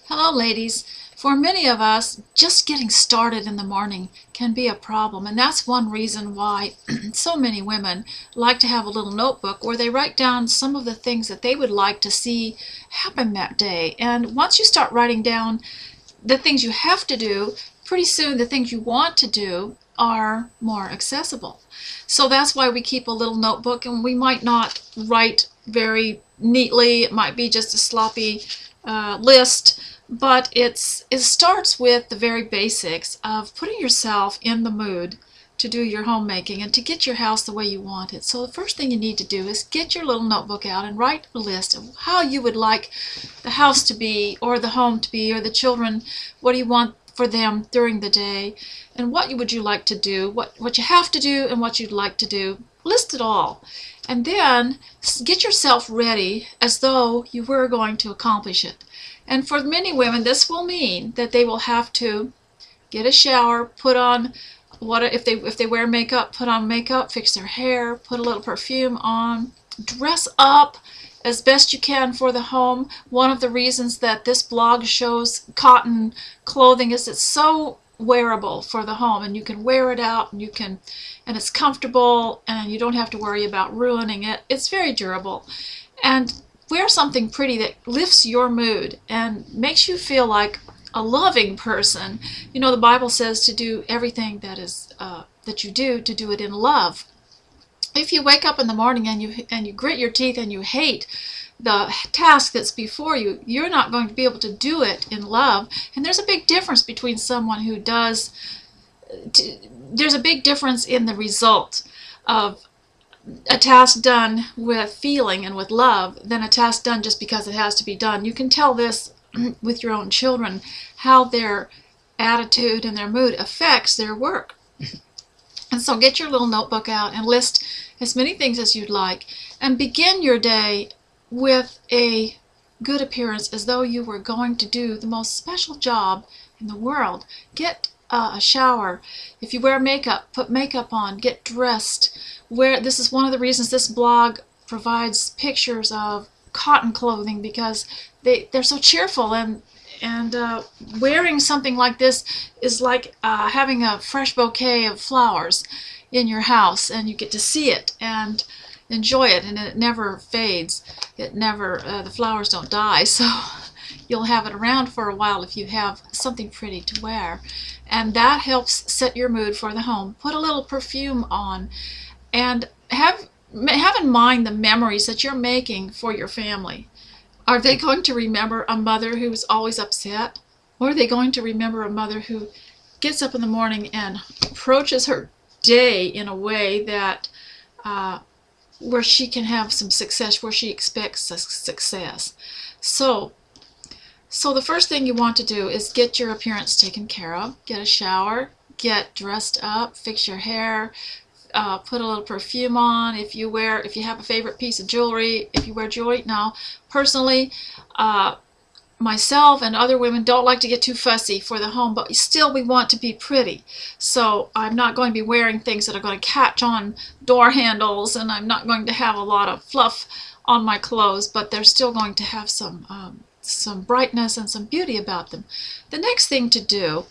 Hello, ladies. For many of us, just getting started in the morning can be a problem, and that's one reason why so many women like to have a little notebook where they write down some of the things that they would like to see happen that day. And once you start writing down the things you have to do, pretty soon the things you want to do are more accessible. So that's why we keep a little notebook, and we might not write very neatly. It might be just a sloppy list, but it starts with the very basics of putting yourself in the mood to do your homemaking and to get your house the way you want it. So the first thing you need to do is get your little notebook out and write a list of how you would like the house to be, or the home to be, or the children. What do you want for them during the day, and what would you like to do, what you have to do, and what you'd like to do. List it all, and then get yourself ready as though you were going to accomplish it. And for many women, this will mean that they will have to get a shower, put on if they wear makeup, put on makeup, fix their hair, put a little perfume on, dress up as best you can for the home. One of the reasons that this blog shows cotton clothing is it's so wearable for the home, and you can wear it out, and it's comfortable, and you don't have to worry about ruining it. It's very durable. And wear something pretty that lifts your mood and makes you feel like a loving person. You know, the Bible says to do everything that you do, to do it in love. If you wake up in the morning and you grit your teeth and you hate the task that's before you, you're not going to be able to do it in love. And there's a big difference between someone who does. There's a big difference in the result of a task done with feeling and with love than a task done just because it has to be done. You can tell this with your own children, how their attitude and their mood affects their work. And so get your little notebook out and list as many things as you'd like, and begin your day with a good appearance, as though you were going to do the most special job in the world. Get a shower. If you wear makeup, put makeup on, get dressed. This is one of the reasons this blog provides pictures of cotton clothing, because they're so cheerful, and wearing something like this is like having a fresh bouquet of flowers in your house, and you get to see it and enjoy it, and it never fades. The flowers don't die, so you'll have it around for a while if you have something pretty to wear. And that helps set your mood for the home. Put a little perfume on, and have in mind the memories that you're making for your family. Are they going to remember a mother who's always upset? Or are they going to remember a mother who gets up in the morning and approaches her day in a way that where she can have some success, where she expects success? So the first thing you want to do is get your appearance taken care of. Get a shower, get dressed up, fix your hair, put a little perfume on. If you have a favorite piece of jewelry, if you wear jewelry. Now, personally, myself and other women don't like to get too fussy for the home, but still we want to be pretty. So I'm not going to be wearing things that are going to catch on door handles, and I'm not going to have a lot of fluff on my clothes, but they're still going to have some brightness and some beauty about them. The next thing to do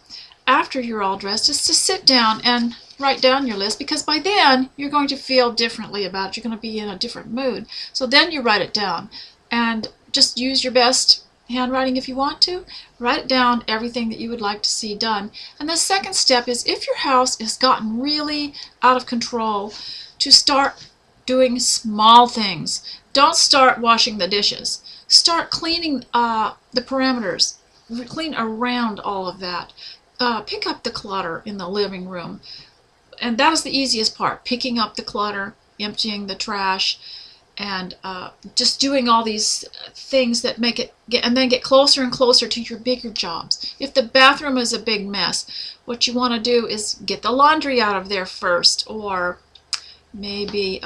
after you're all dressed is to sit down and write down your list, because by then you're going to feel differently about it. You're going to be in a different mood. So then you write it down, and just use your best handwriting if you want to. Write it down, everything that you would like to see done. And the second step is, if your house has gotten really out of control, to start doing small things. Don't start washing the dishes. Start cleaning the perimeters. Clean around all of that. Pick up the clutter in the living room. And that is the easiest part, picking up the clutter, emptying the trash, and just doing all these things that make it and then get closer and closer to your bigger jobs. If the bathroom is a big mess, what you want to do is get the laundry out of there first, or maybe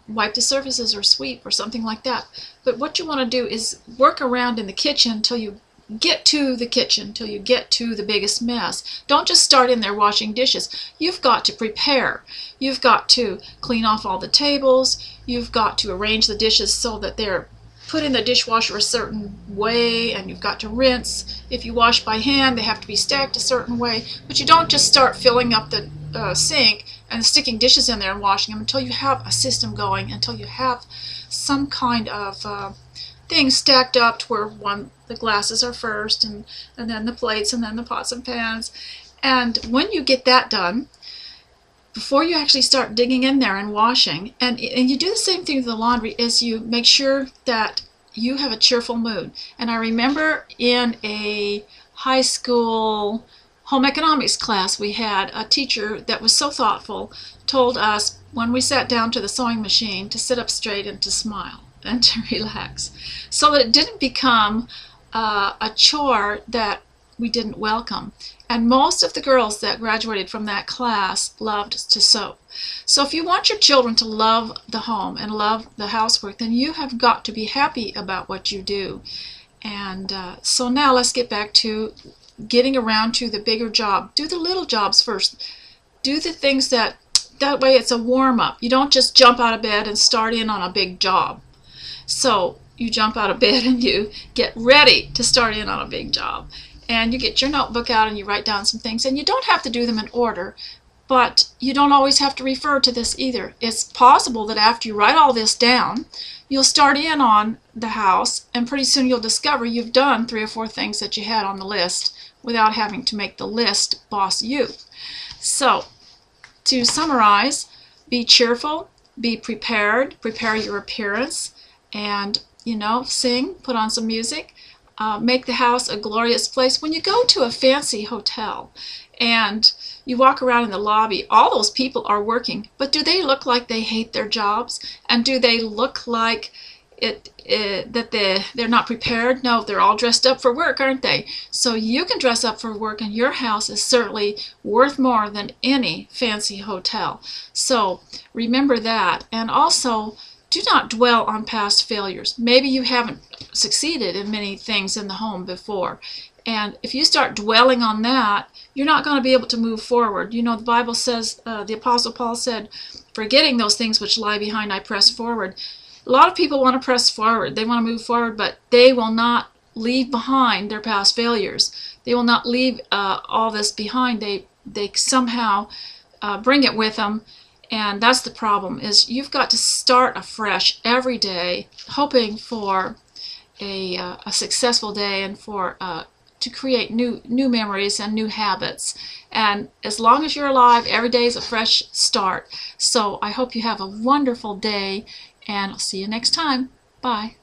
wipe the surfaces or sweep or something like that. But what you want to do is work around in the kitchen until you get to the kitchen, till you get to the biggest mess. Don't just start in there washing dishes. You've got to prepare. You've got to clean off all the tables. You've got to arrange the dishes so that they're put in the dishwasher a certain way, and you've got to rinse. If you wash by hand, they have to be stacked a certain way. But you don't just start filling up the sink and sticking dishes in there and washing them until you have a system going, until you have some kind of things stacked up to where the glasses are first, and then the plates, and then the pots and pans. And when you get that done, before you actually start digging in there and washing, and you do the same thing with the laundry, is you make sure that you have a cheerful mood. And I remember in a high school home economics class, we had a teacher that was so thoughtful, told us when we sat down to the sewing machine to sit up straight and to smile and to relax, so that it didn't become a chore that we didn't welcome. And most of the girls that graduated from that class loved to sew. So if you want your children to love the home and love the housework, then you have got to be happy about what you do. And so now let's get back to getting around to the bigger job. Do the little jobs first. Do the things that way it's a warm-up. You don't just jump out of bed and start in on a big job. So you jump out of bed and you get ready to start in on a big job. And you get your notebook out and you write down some things. And you don't have to do them in order, but you don't always have to refer to this either. It's possible that after you write all this down, you'll start in on the house, and pretty soon you'll discover you've done 3 or 4 things that you had on the list without having to make the list boss you. So, to summarize, be cheerful, be prepared, prepare your appearance, and, sing, put on some music. Make the house a glorious place. When you go to a fancy hotel and you walk around in the lobby, all those people are working, but do they look like they hate their jobs? And do they look like that they're not prepared? No, they're all dressed up for work, aren't they? So you can dress up for work, and your house is certainly worth more than any fancy hotel. So remember that. And also, do not dwell on past failures. Maybe you haven't succeeded in many things in the home before. And if you start dwelling on that, you're not going to be able to move forward. The Bible says, the Apostle Paul said, forgetting those things which lie behind, I press forward. A lot of people want to press forward. They want to move forward, but they will not leave behind their past failures. They will not leave all this behind. They somehow bring it with them. And that's the problem, is you've got to start afresh every day, hoping for a successful day and for to create new memories and new habits. And as long as you're alive, every day is a fresh start. So I hope you have a wonderful day, and I'll see you next time. Bye.